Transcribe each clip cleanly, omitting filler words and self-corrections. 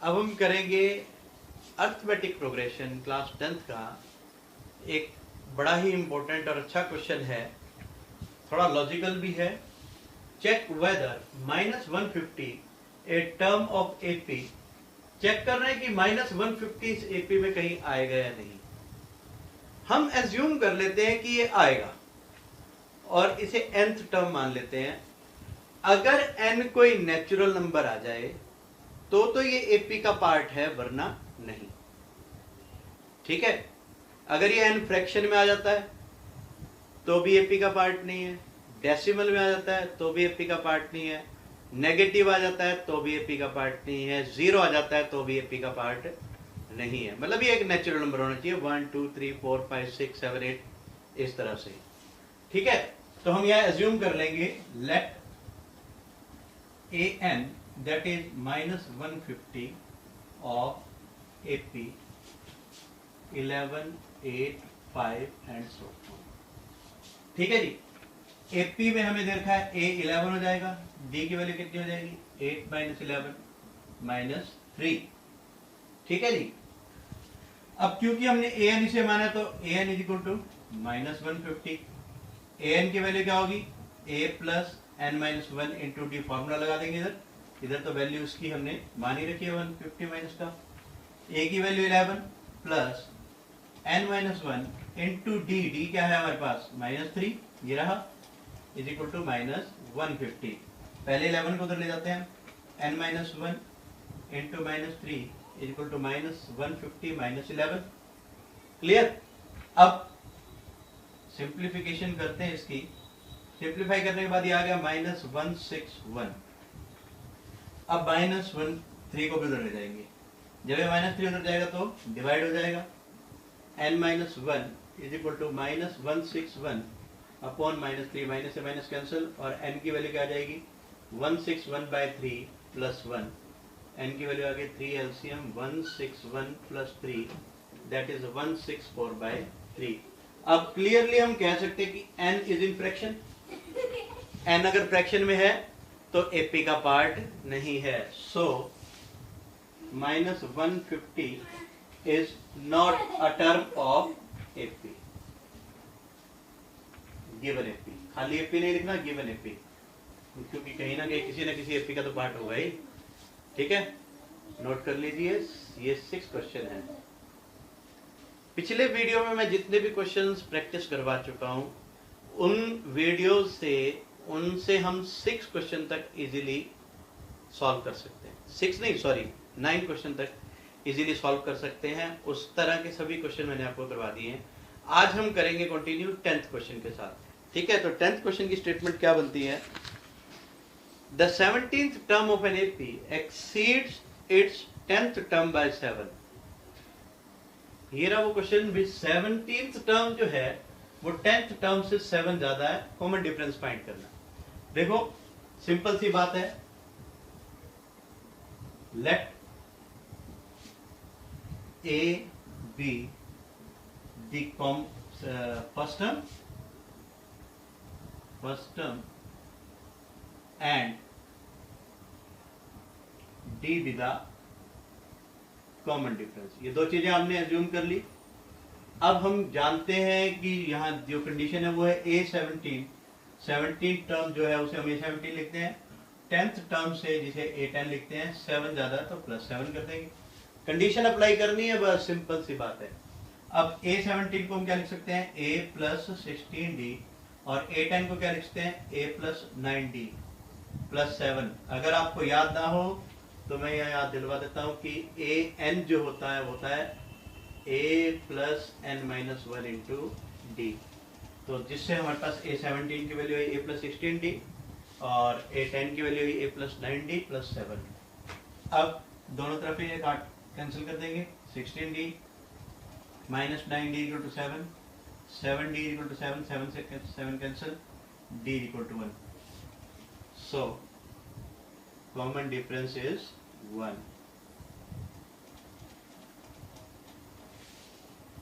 अब हम करेंगे अर्थमेटिक प्रोग्रेशन क्लास 10th का एक बड़ा ही इम्पोर्टेंट और अच्छा क्वेश्चन है, थोड़ा लॉजिकल भी है। Check whether -150 a term of AP. Check कर रहे हैं कि -150 इस एपी में कहीं आएगा या नहीं। हम एज्यूम कर लेते हैं कि ये आएगा और इसे nth टर्म मान लेते हैं। अगर n कोई नेचुरल नंबर आ जाए तो ये एपी का पार्ट है, वरना नहीं। ठीक है, अगर ये n फ्रैक्शन में आ जाता है तो भी एपी का पार्ट नहीं है, डेसिमल में आ जाता है तो भी एपी का पार्ट नहीं है, नेगेटिव आ जाता है तो भी एपी का पार्ट नहीं है, जीरो आ जाता है तो भी एपी का पार्ट नहीं है। मतलब ये एक नेचुरल नंबर होना चाहिए 1 2 3 4 5 6 7 8 इस तरह से। ठीक है, तो हम यह एज्यूम कर लेंगे late an that is -150 of AP 11 8 5 and so on। ठीक है जी, AP में हमें देखा है A 11 हो जाएगा, D की वैल्यू कितनी हो जाएगी 8 - 11 -3। ठीक है जी, अब क्योंकि हमने an इसे माना तो an is equal to -150। an की वैल्यू क्या होगी a plus n-1 into D. Formula लगा देंगे इधर तो वैल्यू उसकी हमने मानी रखी है 150 माइनस का। a की value 11 plus n-1 into D. D क्या है हमारे पास -3, ये रहा, इज इक्वल टू -150। पहले 11 को उधर ले जाते हैं, n-1 into -3 is equal to -150 -11। Clear. अब सिंप्लीफिकेशन करते हैं इसकी। सिंप्लीफाई करने के बाद ये आ गया -161। अब -3 को भी उधर ले जाएंगे। जब ये -3 उधर जाएगा तो डिवाइड हो जाएगा, n-1 is equal to -161 upon -3। Minus से माइनस कैंसिल, और n की वैल्यू क्या आ जाएगी 161/3 प्लस 1। n की वैल्यू आ गई 3 एलसीएम 161 प्लस 3 दैट इज 164/3। अब क्लियरली हम कह सकते हैं कि n is in fraction. n अगर फ्रैक्शन में है तो एपी का पार्ट नहीं है। सो -150 is not a term of AP. Given AP, खाली एपी नहीं लिखना, गिवन एपी, क्योंकि कहीं ना कहीं किसी ना किसी एपी का तो पार्ट होगा ही। ठीक है, नोट कर लीजिए, ये 6 क्वेश्चन है। पिछले वीडियो में मैं जितने भी क्वेश्चंस प्रैक्टिस करवा चुका हूं उन वीडियोस से उनसे हम 6 क्वेश्चन तक इजीली सॉल्व कर सकते हैं। 6 नहीं, सॉरी 9 क्वेश्चन तक इजीली सॉल्व कर सकते हैं। उस तरह के सभी क्वेश्चन मैंने आपको करवा दिए हैं। आज हम करेंगे कंटिन्यू 10th क्वेश्चन के साथ। ठीक है, तो 10th क्वेश्चन की स्टेटमेंट क्या बनती है, the 17th term of an AP exceeds its 10th term by 7। ये रहा वो क्वेश्चन भी 17th टर्म जो है वो 10th टर्म से 7 ज्यादा है, कॉमन डिफरेंस फाइंड करना। देखो सिंपल सी बात है, let a be the first term and d be the common difference. ये दो चीजें हमने एज्यूम कर ली। अब हम जानते हैं कि यहाँ जो कंडीशन है वो है A17। 17 टर्म जो है उसे हम A17 लिखते हैं, 10th टर्म से जिसे A10 लिखते हैं, 7 ज्यादा तो +7 कर देंगे। कंडीशन अप्लाई करनी है, बस सिंपल सी बात है। अब A17 को हम क्या लिख सकते हैं A + 16D, और A10 को क्या लिखते हैं A + 9D + 7। अगर आपको याद ना हो तो मैं यहाँ याद दिलवा देता हूँ कि AN जो होता है A + n-1 इंटू डी। तो जिससे हमारे पास A17 की वैल्यू है A + 16D और A10 की वैल्यू है A + 9D + 7। अब दोनों तरफ ये काट कैंसिल कर देंगे, 16D - 9D = 7, 7D = 7, 7 से 7 cancel, D = 1। So common difference is 1।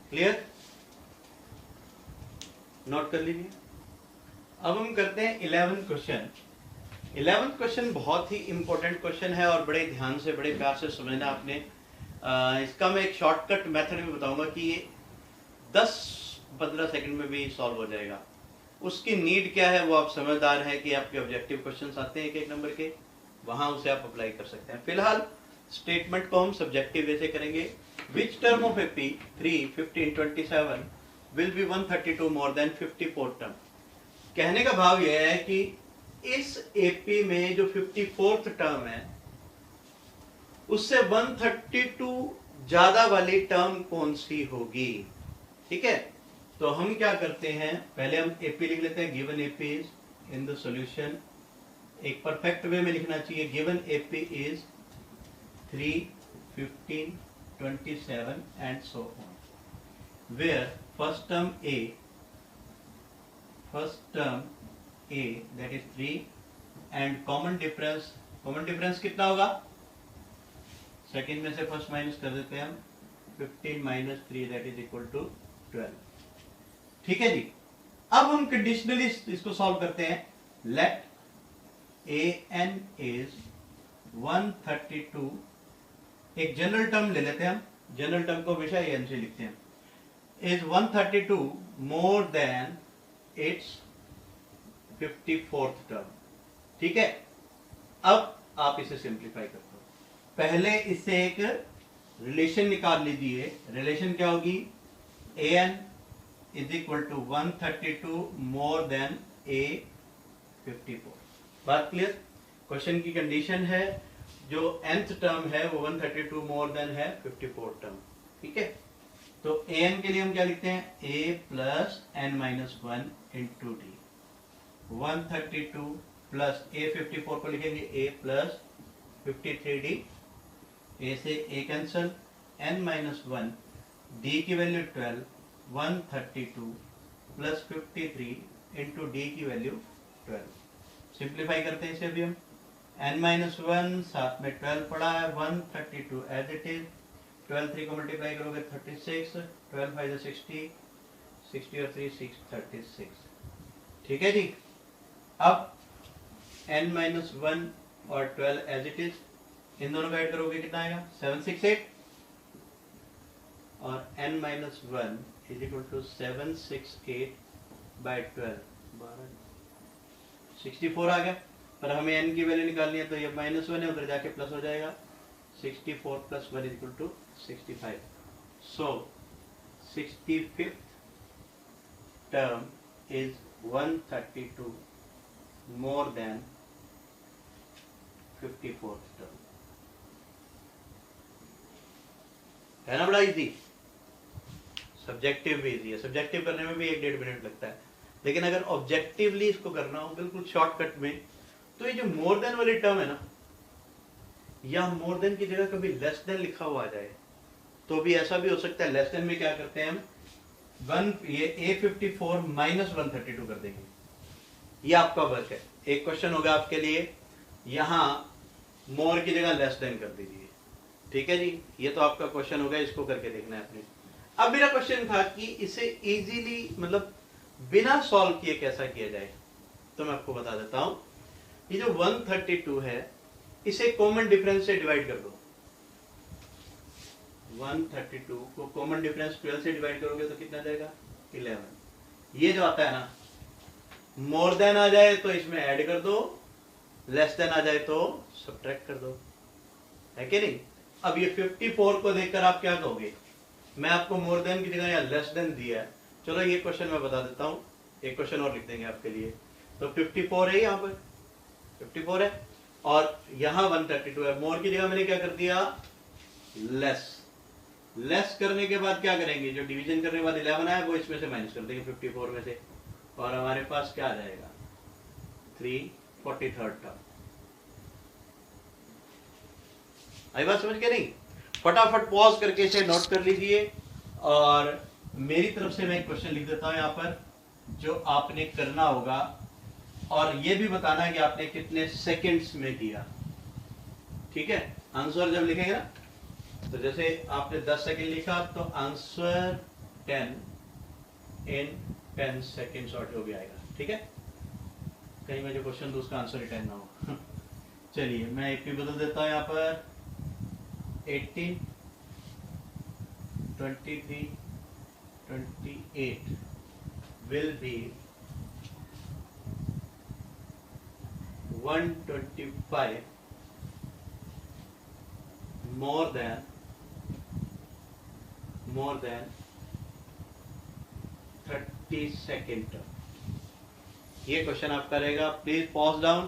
Clear, note कर लीजिए। अब हम करते हैं 11 क्वेश्चन। 11th क्वेश्चन बहुत ही इंपॉर्टेंट क्वेश्चन है और बड़े ध्यान से बड़े प्यार से समझना आपने। इसका मैं एक शॉर्टकट मेथड भी बताऊंगा कि ये 10-15 सेकंड में भी सॉल्व हो जाएगा। उसकी नीड क्या है वो आप समझदार हैं कि आपके ऑब्जेक्टिव क्वेश्चंस आते हैं एक नंबर के, वहां उसे आप अप्लाई कर सकते हैं। फिलहाल स्टेटमेंट को हम सब्जेक्टिव वे से करेंगे। Which term of AP 3, 15, 27 will be 132 more then 54 term. कहने का भाव यह है कि इस एपी में जो 54th टर्म है उससे 132 ज्यादा वाली टर्म कौन सी होगी। ठीक है, तो हम क्या करते हैं, पहले हम एपी लिख लेते हैं। Given AP is in the solution, एक परफेक्ट वे में लिखना चाहिए। Given AP is 3, 15, 27 and so on, where first term a that is 3 and common difference कितना होगा, सेकेंड में से फर्स्ट माइनस कर देते हैं हम, 15 minus 3 that is equal to 12। ठीक है जी, अब हम कंडीशनली इसको सॉल्व करते हैं। लेट an is 132, एक जनरल टर्म ले लेते हैं हम, जनरल टर्म को हमेशा an से लिखते हैं, is 132 more then it's 54th term. ठीक है, अब आप इसे सिंप्लीफाई करते हो। पहले इससे एक रिलेशन निकाल लीजिए। रिलेशन क्या होगी, an is equal to 132 more than a 54। बात क्लियर। क्वेश्चन की कंडीशन है जो nth टर्म है वो 132 मोर देन है 54 टर्म। ठीक है, तो an के लिए हम क्या लिखते हैं, a plus n minus 1 into D. 132 plus a 54 को लिखेंगे a प्लस 53d, a से a cancel, n minus 1, d की वैल्यू 12, 132 प्लस 53 इंटू डी की वैल्यू 12। सिंप्लीफाई करते हैं इसे भी हम। n माइनस 1 साथ में 12 पड़ा है, 132 एज इट इज, 12 3 को मल्टीप्लाई करोगे 36, 12 5 60, 60 और 3 6 36। ठीक है जी, अब n माइनस 1 और 12 एज इट इज, इन दोनों को ऐड करोगे कितना आएगा, 768, और n minus 1 is equal to 768 by 12, 64 आ गया। पर हमें n की वैल्यू निकालनी है तो ये माइनस 1 है, उधर जाके प्लस हो जाएगा, 64 plus 1 is equal to 65। So 65th term is 132 more than 54th term। है ना, बड़ा इजी। सब्जेक्टिव भी इजी है, सब्जेक्टिव करने में भी 1-1.5 मिनट लगता है, लेकिन अगर ऑब्जेक्टिवली इसको करना हो बिल्कुल शॉर्टकट में, तो ये जो मोर देन वाली टर्म है ना, या मोर देन की जगह कभी लेस देन लिखा हुआ आ जाए तो भी ऐसा भी हो सकता है। लेस देन में क्या करते हैं हम, ये a54 माइनस 132 कर देंगे। ये आपका वर्क है। एक क्वेश्चन होगा आपके लिए, यहां मोर की जगह लेस देन कर दीजिए। ठीक है जी, ये तो आपका क्वेश्चन होगा, इसको करके देखना है आपने। अब मेरा क्वेश्चन था कि इसे इजीली मतलब बिना सॉल्व किए कैसा किया जाए, तो मैं आपको बता देता हूं। ये जो 132 है इसे कॉमन डिफरेंस से डिवाइड कर दो। 132 को कॉमन डिफरेंस 12 से डिवाइड करोगे तो कितना जाएगा, 11। ये जो आता है ना, मोर देन आ जाए तो इसमें ऐड कर दो, लेस देन आ जाए तो सब्ट्रैक्ट कर दो, है कि नहीं। अब ये 54 को देखकर आप क्या कहोगे, मैं आपको मोर देन की जगह या लेस देन दिया है, चलो ये क्वेश्चन मैं बता देता हूं, एक क्वेश्चन और लिख देंगे आपके लिए। तो 54 है, यहाँ पर 54 है और यहाँ 132 है। मोर की जगह मैंने क्या कर दिया, लेस करने के बाद क्या करेंगे, जो डिवीजन करने के बाद 11 आया वो इसमें से माइनस कर देंगे 54 में से, और हमारे पास क्या आ जाएगा, 343rd टर्म। आई बात समझ के नहीं। फटाफट पॉज करके इसे नोट कर लीजिए और मेरी तरफ से मैं एक क्वेश्चन लिख देता हूं यहाँ पर, जो आपने करना होगा, और ये भी बताना है कि आपने कितने सेकंड्स में किया। ठीक है, आंसर जब लिखेंगे ना, तो जैसे आपने 10 सेकंड लिखा तो आंसर 10 इन 10 सेकंड्स और जो भी आएगा। ठीक है, कहीं मैं जो क्वेश्चन दूँ उसका आंसर रिटर्न ना हो। चलिए मैं एक भी बदल देता हूँ यहाँ पर 18, 23, 28 will be 125 more than 30 second term. ये क्वेश्चन आपका रहेगा। Please pause down.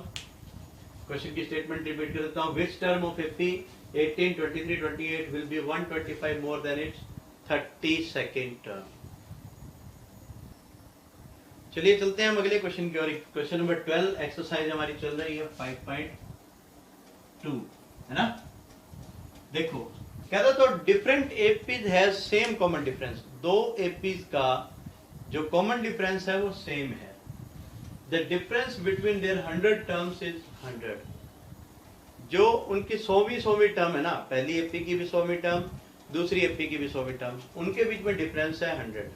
क्वेश्चन की स्टेटमेंट रिपीट कर देता हूँ। Which term of 50, 18, 23, 28 will be 125 more than it's 30 second term. चलिए चलते हैं हम अगले क्वेश्चन की ओर। क्वेश्चन नंबर 12 एक्सरसाइज हमारी चल रही है 5.2, है ना। देखो कहता तो different APs has same common difference. दो एपीज का जो कॉमन डिफरेंस है वो सेम है। The difference between their 100 terms is 100। जो उनकी 100वीं टर्म है ना, पहली एपी की भी 100वीं टर्म, दूसरी एपी की भी 100वीं टर्म, उनके बीच में डिफरेंस है 100।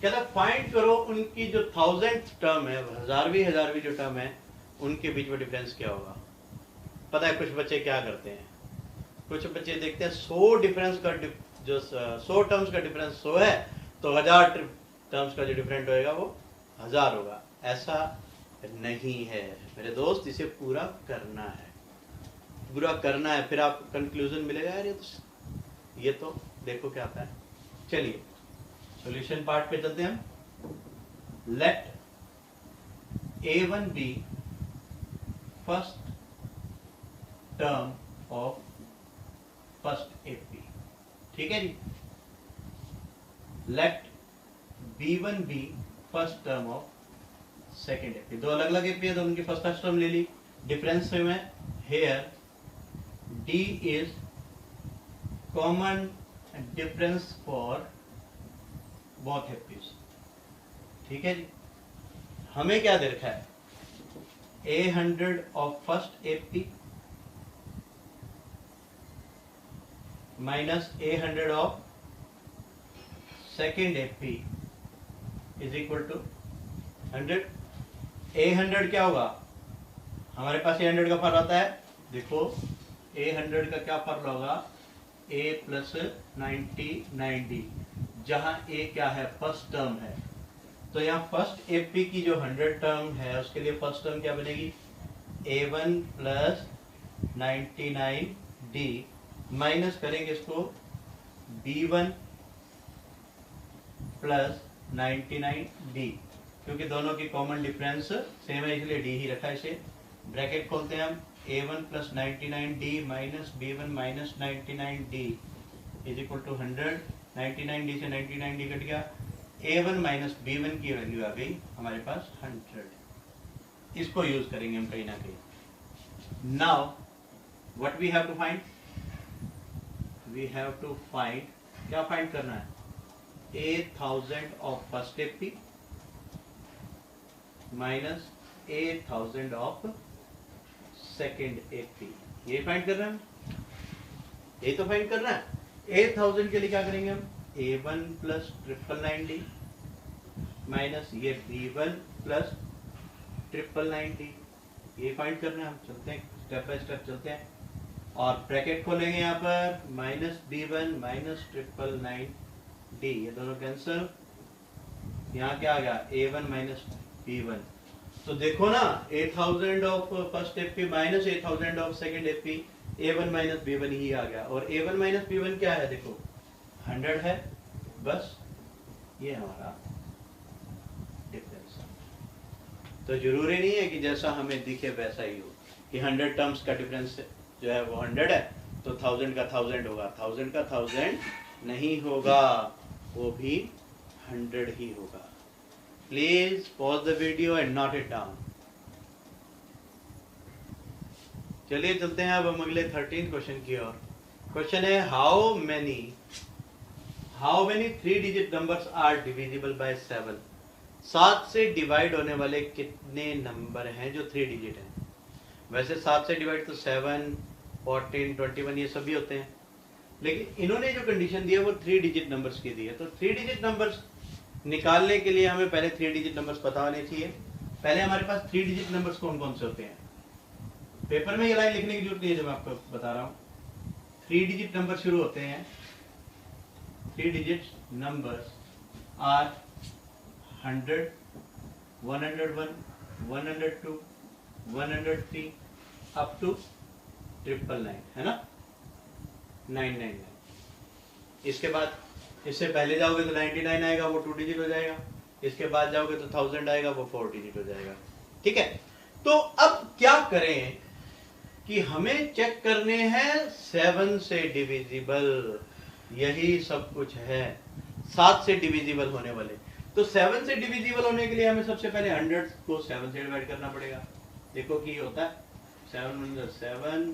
कहता फाइंड करो उनकी जो 1000th टर्म है, हजारवीं जो टर्म है, उनके बीच में डिफरेंस क्या होगा। पता है कुछ बच्चे क्या करते हैं, कुछ बच्चे देखते हैं 100 डिफरेंस का जो 100 टर्म्स का डिफरेंस 100 है तो 1000 टर्म्स का जो डिफरेंट होएगा वो 1000 होगा। ऐसा नहीं है मेरे दोस्त, इसे पूरा करना है, पूरा करना है, फिर आपको कंक्लूजन मिलेगा यार ये तो देखो क्या आता है। चलिए सॉल्यूशन पार्ट पे चलते हैं हम। Let A1 be first term of first AP, ठीक है जी। Let B1 be first term of second AP. दो अलग अलग एपी है तो उनकी फर्स्ट टर्म ले ली। डिफरेंस में here D is common difference for both APs, ठीक है जी। हमें क्या दे रखा है, A100 of first AP minus A100 of second AP is equal to 100। A100 क्या होगा, हमारे पास A100 का फॉर्मूला आता है। देखो A100 का क्या फॉर्मूला होगा, A प्लस 99D, जहां A क्या है, फर्स्ट टर्म है। तो यहाँ फर्स्ट एपी की जो 100 टर्म है उसके लिए फर्स्ट टर्म क्या बनेगी, A1 प्लस 99D माइनस करेंगे इसको B1 प्लस 99D, क्योंकि दोनों की कॉमन डिफरेंस सेम है इसलिए D ही रखा है। इसे ब्रैकेट खोलते हैं हम, A1 plus 99D minus B1 minus 99D is equal to 100। 99D से 99D कट गया, A1 माइनस B1 की वैल्यू आ गई हमारे पास 100। इसको यूज करेंगे हम कहीं ना कहीं। Now what we have to find, we have to find, क्या फाइंड करना है, 1000 of first AP minus 1000 of second AP. ये फाइंड कर रहे हैं हम, ये तो फाइंड करना है। 8000 के लिए क्या करेंगे हम, A1 प्लस 999D माइनस ये B1 प्लस 999D, ये फाइंड करना है हम। चलते हैं स्टेप बाय स्टेप चलते हैं, और ब्रैकेट खोलेंगे यहाँ पर, माइनस B1 माइनस 999D, ये दोनों कैंसिल। यहाँ क्या आ गया, A1 माइनस B1। तो देखो ना 8000 of first AP minus 8000 of second AP, A1 minus B1 ही आ गया। और A1 माइनस B1 क्या है, देखो 100 है, बस ये हमारा डिफरेंस। तो जरूरी नहीं है कि जैसा हमें दिखे वैसा ही हो, कि 100 टर्म्स का डिफरेंस जो है वो 100 है तो 1000 का 1000 होगा, 1000 का 1000 नहीं होगा, वो भी 100 ही होगा। Please pause the video and note it down. चलिए चलते हैं अब हम अगले 13 क्वेश्चन की ओर। क्वेश्चन है how many 3 digit numbers are divisible by 7। 7 से डिवाइड होने वाले कितने नंबर हैं जो 3 डिजिट हैं। वैसे 7 से डिवाइड तो 7, 14, 21 ये सभी होते हैं, लेकिन इन्होंने जो कंडीशन दी है वो 3 डिजिट नंबर्स की दी है। तो 3 डिजिट नंबर्स निकालने के लिए हमें पहले 3 डिजिट नंबर्स पता होने चाहिए। पहले हमारे पास 3 डिजिट नंबर्स कौन कौन से होते हैं? पेपर में ये लाइन लिखने की जरूरत नहीं है जो मैं आपको बता रहा हूं। 3 डिजिट नंबर शुरू होते हैं, 3 digit numbers are 100, 101, 102, 103 up to 999, है ना, 999। इसके बाद इससे पहले जाओगे तो 99 आएगा, वो 2 डिजिट हो जाएगा। इसके बाद जाओगे तो 1000 आएगा, वो 4 डिजिट हो जाएगा। ठीक है, तो अब क्या करें कि हमें चेक करने हैं 7 से डिविजिबल, यही सब कुछ है, 7 से डिविजिबल होने वाले। तो 7 से डिविजिबल होने के लिए हमें सबसे पहले 100 को 7 से डिवाइड करना पड़ेगा। देखो कि होता है 730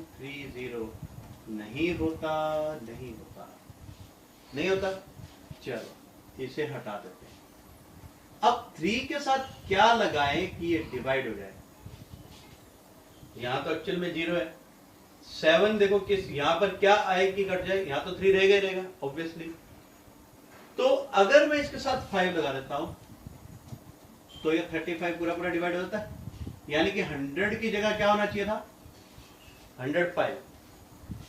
नहीं होता, नहीं होता, नहीं होता। चलो इसे हटा देते हैं। अब 3 के साथ क्या लगाएं कि ये डिवाइड हो जाए? यहां तो एक्चुअल में 0 है। 7 देखो किस यहां पर क्या आए कि कट जाए, यहां तो 3 रहेगा ही रहेगा ऑब्वियसली। तो अगर मैं इसके साथ 5 लगा देता हूं तो ये 35 पूरा पूरा डिवाइड हो जाता है। यानी कि 100 की जगह क्या होना चाहिए था? 105।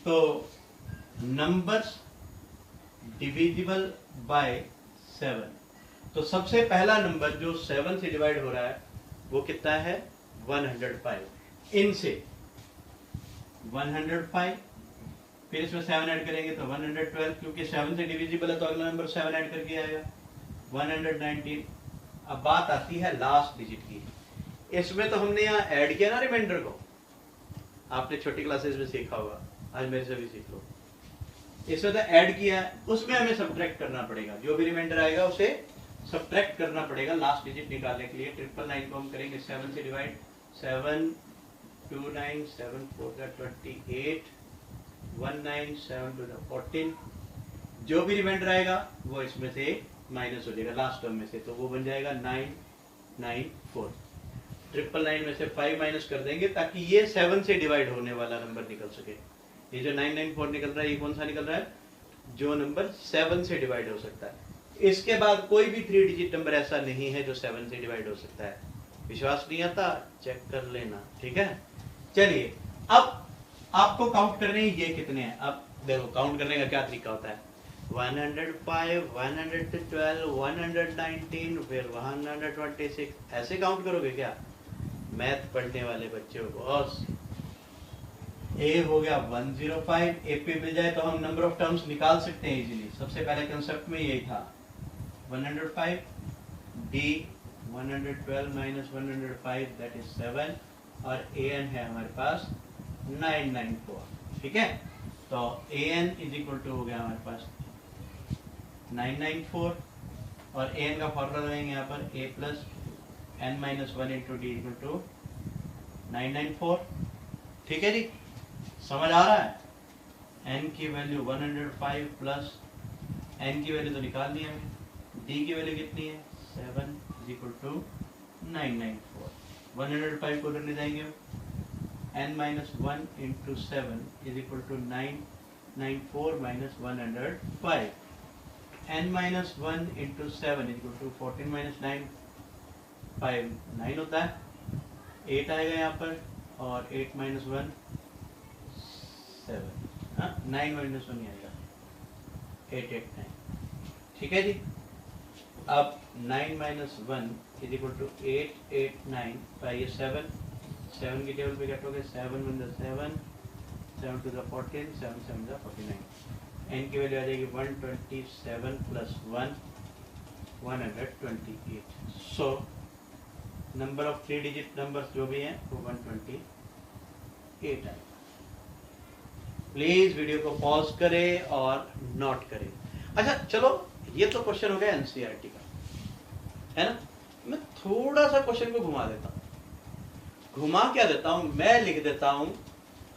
तो नंबर्स डिविजिबल बाय 7। तो सबसे पहला नंबर जो 7 से डिवाइड हो रहा है वो कितना है? 105। इनसे 105, फिर इसमें 7 ऐड करेंगे तो 112, क्योंकि 7 से डिविजिबल है तो अगला नंबर 7 ऐड करके आएगा 119। अब बात आती है लास्ट डिजिट की। इसमें तो हमने यहाँ ऐड किया ना रिमाइंडर को, आपने छोटी क्लासेस में सीखा होगा, आज मेरे से भी सीख लो। इसमें तो ऐड किया है, उसमें हमें सब्ट्रैक्ट करना पड़ेगा। जो भी रिमाइंडर आएगा उसे सब्ट्रैक्ट करना पड़ेगा लास्ट डिजिट निकालने के लिए। 999 को हम करेंगे 7 से डिवाइड, 7 2 9 7 4 28 19 7 2 14। जो भी रिमाइंडर आएगा वो इसमें से माइनस हो जाएगा लास्ट टर्म में से, तो वो बन जाएगा 994। 999 में से 5 माइनस कर देंगे ताकि ये 7 से डिवाइड होने वाला नंबर निकल सके। ये जो 994 निकल रहा है, ये कौन सा निकल रहा है? जो नंबर 7 से डिवाइड हो सकता है। इसके बाद कोई भी 3 डिजिट नंबर ऐसा नहीं है जो 7 से डिवाइड हो सकता है। विश्वास नहीं आता? चेक कर लेना, ठीक है। चलिए अब आपको काउंट करने ये कितने हैं। अब देखो काउंट करने का क्या तरीका होता है। 105, 112, 119, फिर 126, ऐसे काउंट करोगे क्या? मैथ पढ़ने वाले बच्चे हो बॉस। ए हो गया 105, ए पे मिल जाए तो हम नंबर ऑफ टर्म्स निकाल सकते हैं इजीली। सबसे पहले कंसेप्ट में यही था 105, डी 112 माइनस 105 दैट इज 7, और ए एन है हमारे पास 994। ठीक है, तो A N is equal to हो गया हमारे पास 994, और ए एन का फॉर्मूला लगाएंगे यहाँ पर A plus N minus 1 into D equal to 994। ठीक है जी, समझ आ रहा है। n की वैल्यू 105 प्लस n की वैल्यू तो निकाल दी हमें, d की वैल्यू कितनी है? 7 इज इक्वल टू 994। 105 को उधर ले जाएंगे, n minus 1 into 7 is equal to 994 minus 105। n minus 1 into 7 is equal to 14 minus 9, 5 9 होता है, 8 आएगा यहाँ पर, और 8 माइनस 1 7, 9 माइनस 1 आएगा 889। ठीक है जी, अब 9 minus 1 is equal to 889 by ये 7 की टेबल पे कटोगे, 7 1 7, 7 टू द 14, 7 7 द 49। n की वैल्यू आ जाएगी 127 plus 1 128। So number of 3 digit numbers जो भी हैं वो 128 आएगा। प्लीज वीडियो को पॉज करें और नोट करें। अच्छा चलो, ये तो क्वेश्चन हो गया एनसीईआरटी का, है ना। मैं थोड़ा सा क्वेश्चन को घुमा देता हूं। घुमा क्या देता हूं, मैं लिख देता हूं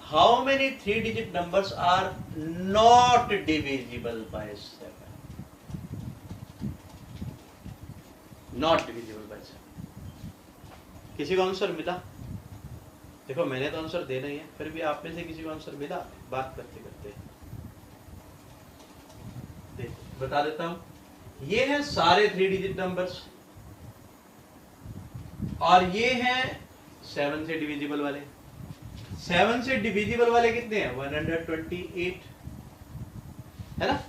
how many 3 digit numbers are not divisible by 7। Not divisible by 7। किसी को आंसर मिला? देखो मैंने तो आंसर देना ही है, फिर भी आप में से किसी को आंसर मिला बात करते करते? देखो बता देता हूं, ये है सारे 3 डिजिट नंबर्स। और ये हैं 7 से डिविजिबल वाले। 7 से डिविजिबल वाले कितने हैं? 128 है ना।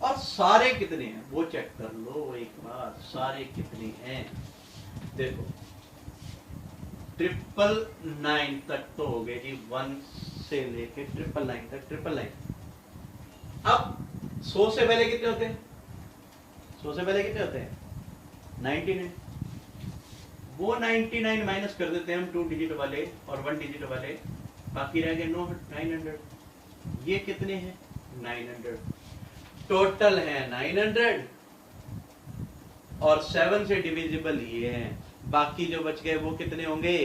और सारे कितने हैं वो चेक कर लो एक बार, सारे कितने हैं देखो। 999 तक तो हो गए जी, 1 से लेके 999 तक। 999 अब 100 से पहले कितने होते हैं? 100 से पहले कितने होते हैं? 99। वो 99 माइनस कर देते हैं हम 2 डिजिट वाले और 1 डिजिट वाले, बाकी रह गए 900। ये कितने हैं? 900। टोटल है 900 और 7 से डिविजिबल ये हैं। बाकी जो बच गए वो कितने होंगे?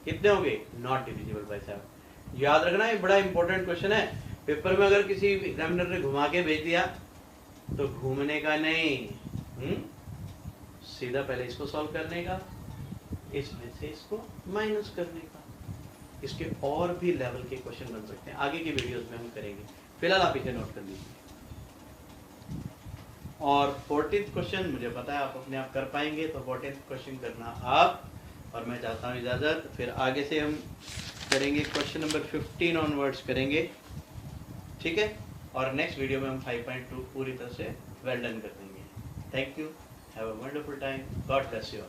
कितने होंगे? Not divisible by 7। याद रखना, ये बड़ा इंपॉर्टेंट क्वेश्चन है। पेपर में अगर किसी एग्जामिनर ने घुमा के भेज दिया तो घूमने का नहीं, सीधा पहले इसको सॉल्व करने का, इसमें से इसको माइनस करने का। इसके और भी लेवल के क्वेश्चन बन सकते हैं, आगे की वीडियोस में हम करेंगे। फिलहाल आप इसे नोट कर लीजिए। और 14th क्वेश्चन मुझे पता है आप अपने आप कर पाएंगे, तो 14th क्वेश्चन करना आप, और मैं चाहता हूँ इजाज़त। फिर आगे से हम करेंगे क्वेश्चन नंबर 15 ऑनवर्ड्स करेंगे, ठीक है। और नेक्स्ट वीडियो में हम 5.2 पूरी तरह से वेल डन कर देंगे। Thank you, have a wonderful time, God bless you all.